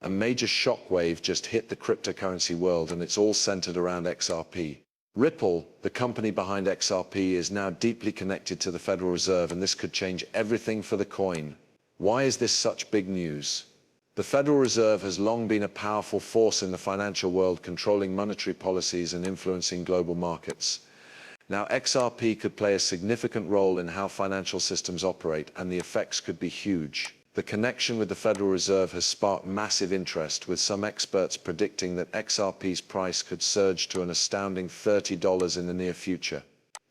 A major shockwave just hit the cryptocurrency world, and it's all centered around XRP. Ripple, the company behind XRP, is now deeply connected to the Federal Reserve, and this could change everything for the coin. Why is this such big news? The Federal Reserve has long been a powerful force in the financial world, controlling monetary policies and influencing global markets. Now, XRP could play a significant role in how financial systems operate, and the effects could be huge. The connection with the Federal Reserve has sparked massive interest, with some experts predicting that XRP's price could surge to an astounding $30 in the near future.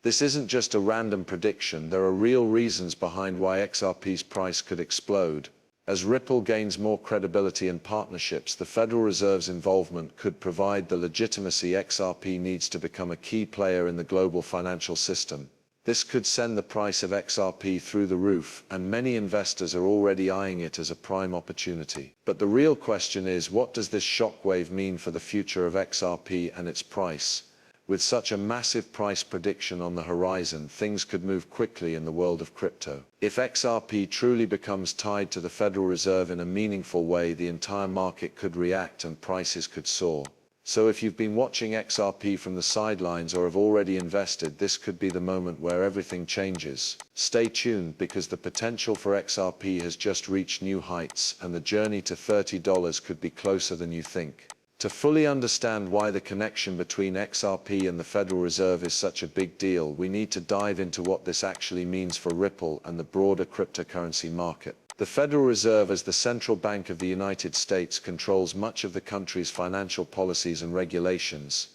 This isn't just a random prediction. There are real reasons behind why XRP's price could explode. As Ripple gains more credibility and partnerships, the Federal Reserve's involvement could provide the legitimacy XRP needs to become a key player in the global financial system. This could send the price of XRP through the roof, and many investors are already eyeing it as a prime opportunity. But the real question is, what does this shockwave mean for the future of XRP and its price? With such a massive price prediction on the horizon, things could move quickly in the world of crypto. If XRP truly becomes tied to the Federal Reserve in a meaningful way, the entire market could react and prices could soar. So if you've been watching XRP from the sidelines or have already invested, this could be the moment where everything changes. Stay tuned, because the potential for XRP has just reached new heights, and the journey to $30 could be closer than you think. To fully understand why the connection between XRP and the Federal Reserve is such a big deal, we need to dive into what this actually means for Ripple and the broader cryptocurrency market. The Federal Reserve, as the central bank of the United States, controls much of the country's financial policies and regulations.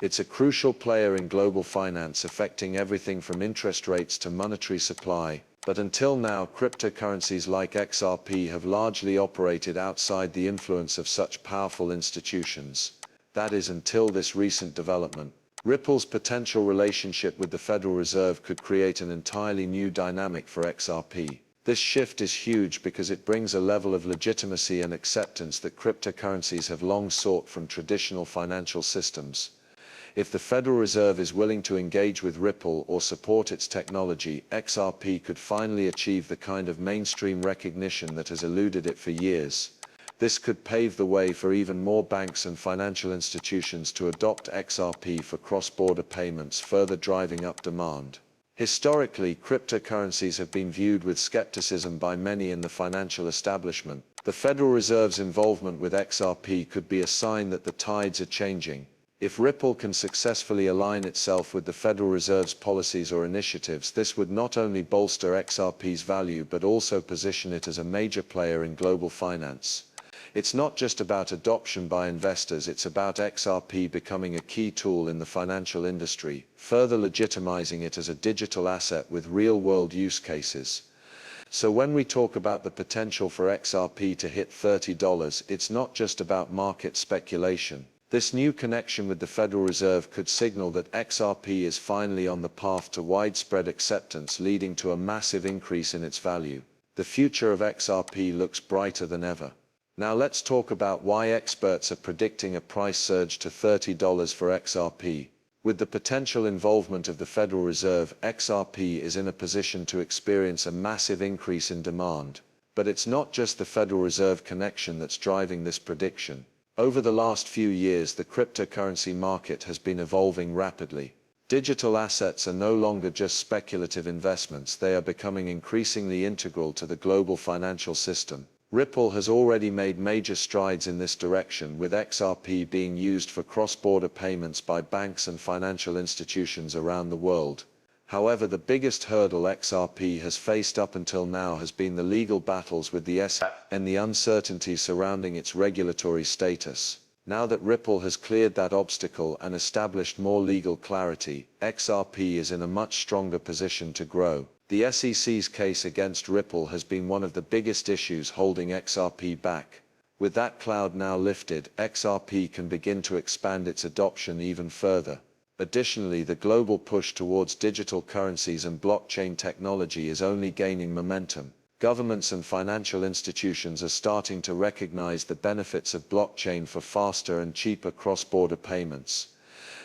It's a crucial player in global finance, affecting everything from interest rates to monetary supply. But until now, cryptocurrencies like XRP have largely operated outside the influence of such powerful institutions. That is, until this recent development. Ripple's potential relationship with the Federal Reserve could create an entirely new dynamic for XRP. This shift is huge because it brings a level of legitimacy and acceptance that cryptocurrencies have long sought from traditional financial systems. If the Federal Reserve is willing to engage with Ripple or support its technology, XRP could finally achieve the kind of mainstream recognition that has eluded it for years. This could pave the way for even more banks and financial institutions to adopt XRP for cross-border payments, further driving up demand. Historically, cryptocurrencies have been viewed with skepticism by many in the financial establishment. The Federal Reserve's involvement with XRP could be a sign that the tides are changing. If Ripple can successfully align itself with the Federal Reserve's policies or initiatives, this would not only bolster XRP's value but also position it as a major player in global finance. It's not just about adoption by investors, it's about XRP becoming a key tool in the financial industry, further legitimizing it as a digital asset with real-world use cases. So when we talk about the potential for XRP to hit $30, it's not just about market speculation. This new connection with the Federal Reserve could signal that XRP is finally on the path to widespread acceptance, leading to a massive increase in its value. The future of XRP looks brighter than ever. Now let's talk about why experts are predicting a price surge to $30 for XRP. With the potential involvement of the Federal Reserve, XRP is in a position to experience a massive increase in demand. But it's not just the Federal Reserve connection that's driving this prediction. Over the last few years, the cryptocurrency market has been evolving rapidly. Digital assets are no longer just speculative investments, they are becoming increasingly integral to the global financial system. Ripple has already made major strides in this direction, with XRP being used for cross-border payments by banks and financial institutions around the world. However, the biggest hurdle XRP has faced up until now has been the legal battles with the SEC and the uncertainty surrounding its regulatory status. Now that Ripple has cleared that obstacle and established more legal clarity, XRP is in a much stronger position to grow. The SEC's case against Ripple has been one of the biggest issues holding XRP back. With that cloud now lifted, XRP can begin to expand its adoption even further. Additionally, the global push towards digital currencies and blockchain technology is only gaining momentum. Governments and financial institutions are starting to recognize the benefits of blockchain for faster and cheaper cross-border payments.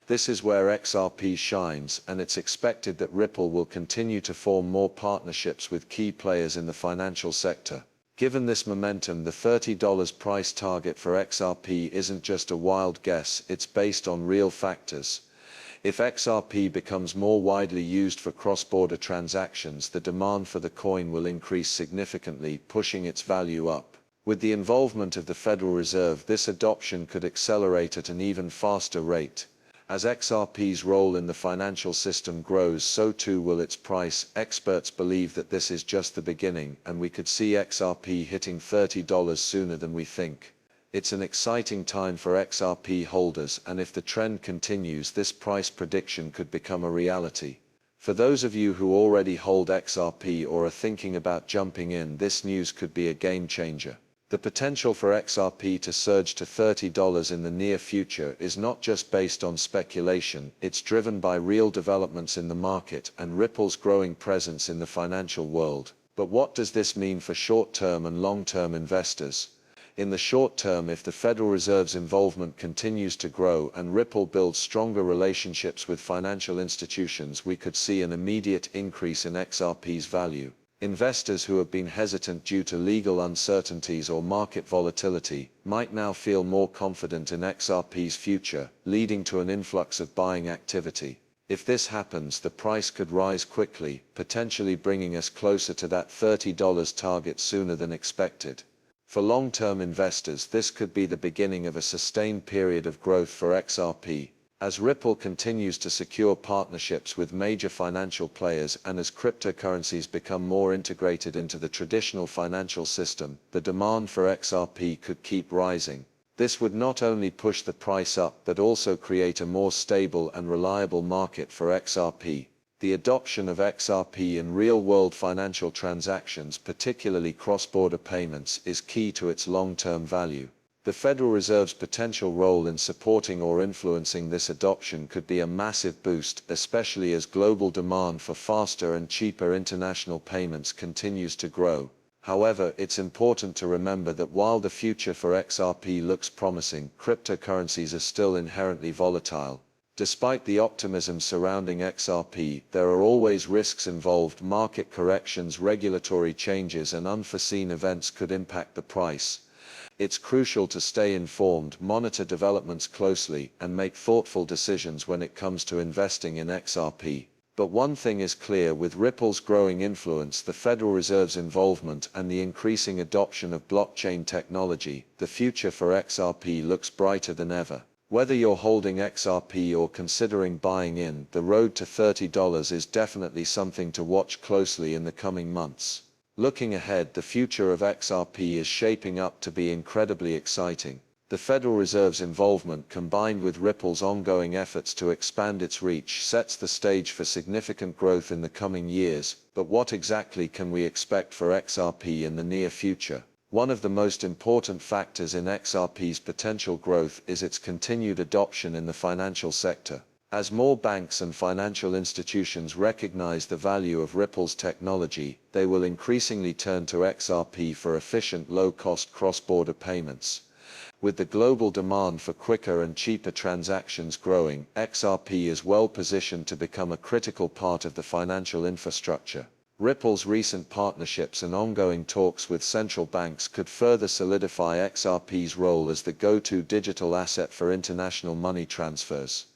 This is where XRP shines, and it's expected that Ripple will continue to form more partnerships with key players in the financial sector. Given this momentum, the $30 price target for XRP isn't just a wild guess, it's based on real factors. If XRP becomes more widely used for cross-border transactions, the demand for the coin will increase significantly, pushing its value up. With the involvement of the Federal Reserve, this adoption could accelerate at an even faster rate. As XRP's role in the financial system grows, so too will its price. Experts believe that this is just the beginning, and we could see XRP hitting $30 sooner than we think. It's an exciting time for XRP holders, and if the trend continues, this price prediction could become a reality. For those of you who already hold XRP or are thinking about jumping in, this news could be a game changer. The potential for XRP to surge to $30 in the near future is not just based on speculation, it's driven by real developments in the market and Ripple's growing presence in the financial world. But what does this mean for short-term and long-term investors? In the short term, if the Federal Reserve's involvement continues to grow and Ripple builds stronger relationships with financial institutions, we could see an immediate increase in XRP's value. Investors who have been hesitant due to legal uncertainties or market volatility might now feel more confident in XRP's future, leading to an influx of buying activity. If this happens, the price could rise quickly, potentially bringing us closer to that $30 target sooner than expected. For long-term investors, this could be the beginning of a sustained period of growth for XRP. As Ripple continues to secure partnerships with major financial players and as cryptocurrencies become more integrated into the traditional financial system, the demand for XRP could keep rising. This would not only push the price up but also create a more stable and reliable market for XRP. The adoption of XRP in real-world financial transactions, particularly cross-border payments, is key to its long-term value. The Federal Reserve's potential role in supporting or influencing this adoption could be a massive boost, especially as global demand for faster and cheaper international payments continues to grow. However, it's important to remember that while the future for XRP looks promising, cryptocurrencies are still inherently volatile. Despite the optimism surrounding XRP, there are always risks involved. Market corrections, regulatory changes, and unforeseen events could impact the price. It's crucial to stay informed, monitor developments closely, and make thoughtful decisions when it comes to investing in XRP. But one thing is clear: with Ripple's growing influence, the Federal Reserve's involvement, and the increasing adoption of blockchain technology, the future for XRP looks brighter than ever. Whether you're holding XRP or considering buying in, the road to $30 is definitely something to watch closely in the coming months. Looking ahead, the future of XRP is shaping up to be incredibly exciting. The Federal Reserve's involvement, combined with Ripple's ongoing efforts to expand its reach, sets the stage for significant growth in the coming years. But what exactly can we expect for XRP in the near future? One of the most important factors in XRP's potential growth is its continued adoption in the financial sector. As more banks and financial institutions recognize the value of Ripple's technology, they will increasingly turn to XRP for efficient, low-cost cross-border payments. With the global demand for quicker and cheaper transactions growing, XRP is well positioned to become a critical part of the financial infrastructure. Ripple's recent partnerships and ongoing talks with central banks could further solidify XRP's role as the go-to digital asset for international money transfers.